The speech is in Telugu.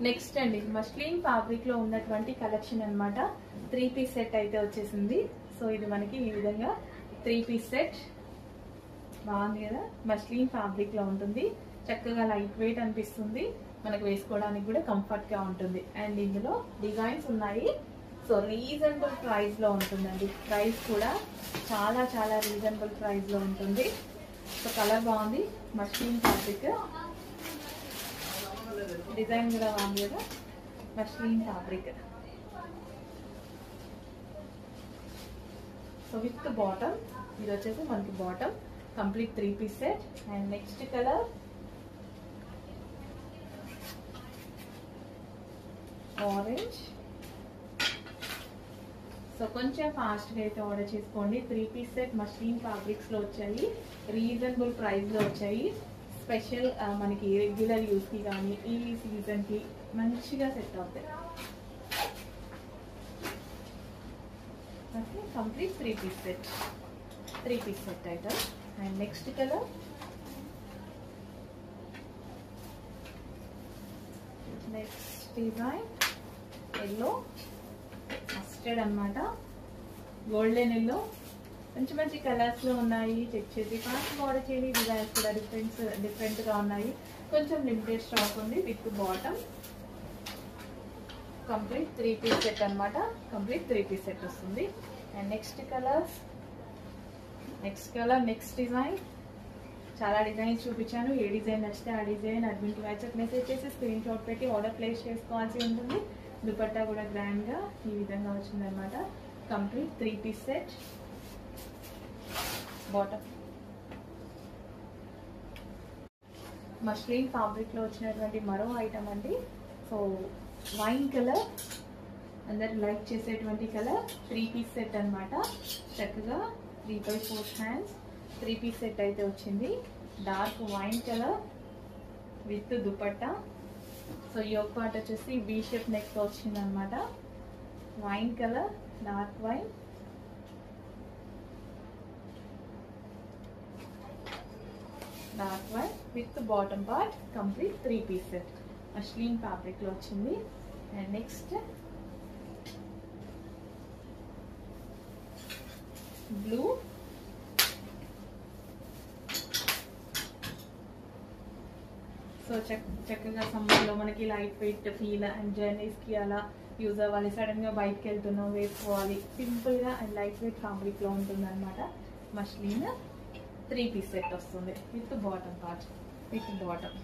నెక్స్ట్ అండి మస్లిన్ ఫ్యాబ్రిక్ లో ఉన్నటువంటి కలెక్షన్ అన్నమాట. 3 పీస్ సెట్ అయితే వచ్చేసింది. సో ఇది మనకి ఈ విధంగా 3 పీస్ సెట్ బాగుంది కదా. మస్లిన్ ఫ్యాబ్రిక్ లో ఉంటుంది, చక్కగా లైట్ వెయిట్ అనిపిస్తుంది, మనకు వేసుకోవడానికి కూడా కంఫర్ట్ గా ఉంటుంది. అండ్ ఇందులో డిజైన్స్ ఉన్నాయి. సో రీజనబుల్ ప్రైస్ లో ఉంటుందండి. ప్రైస్ కూడా చాలా చాలా రీజనబుల్ ప్రైస్ లో ఉంటుంది. సో కలర్ బాగుంది, మస్లిన్ ఫ్యాబ్రిక్, డిజైన్ కూడా బాగుంది కదా, muslin fabric. So with bottom, ఇది వచ్చేసి మనకి bottom complete 3 piece set. And next colour orange. So కొంచెం ఫాస్ట్గా అయితే ఆర్డర్ చేసుకోండి. 3 పీస్ సెట్ మస్లిన్ ఫ్యాబ్రిక్స్ లో వచ్చాయి, రీజనబుల్ ప్రైస్ లో వచ్చాయి. స్పెషల్ మనకి రెగ్యులర్ యూస్ కి కానీ ఈ సీజన్ కి మంచిగా సెట్ అవుతాయి. Okay, complete 3 piece set, 3 piece set item. And next colour next design yellow mustard అన్నమాట, గోల్డెన్ ఎల్లో. మంచి మంచి కలర్స్ లో ఉన్నాయి. చెక్ చేసి ఫాస్ట్ ఆర్డర్ చేయండి. డిజైన్స్ కూడా డిఫరెంట్ గా ఉన్నాయి. కొంచెం లిమిటెడ్ స్టాక్ ఉంది. With bottom complete 3 piece set అన్నమాట. కంప్లీట్ 3 పీస్ సెట్ వస్తుంది. And next colour next design. చాలా డిజైన్స్ చూపించాను. ఏ డిజైన్ నచ్చితే ఆ డిజైన్ అడ్మిన్కి వాట్సాప్ మెసేజ్ చేసి స్క్రీన్ షాట్ పెట్టి ఆర్డర్ ప్లేస్ చేసుకోవాల్సి ఉంటుంది. దుపట్టా కూడా గ్రాండ్ గా ఈ విధంగా వచ్చింది అనమాట. Complete 3 piece set, bottom muslin fabric లో వచ్చినటువంటి మరో ఐటమ్ అండి. సో వైన్ కలర్, అందరు లైక్ చేసేటువంటి కలర్. 3 పీస్ సెట్ అన్నమాట. చక్కగా 3/4 హ్యాండ్స్ 3 పీస్ సెట్ అయితే వచ్చింది. Dark wine colour with dupatta. So yoke part వచ్చేసి వి షేప్ నెక్ తో వచ్చింది అనమాట. Wine colour, dark wine. Dark wine with bottom part complete 3 piece set muslin fabric లో వచ్చింది. And next blue. సో చక్కగా సమ్మర్ లో మనకి light weight feel and journeys కి అలా యూజ్ అవ్వాలి, సడన్ గా బయటకు వెళ్తున్నాం వేసుకోవాలి, సింపుల్ గా అండ్ లైట్ వెయిట్ ఫ్యాబ్రిక్ లో ఉంటుంది అనమాట. మస్లిన్ 3 పీస్ సెట్ వస్తుంది with bottom part, with bottom.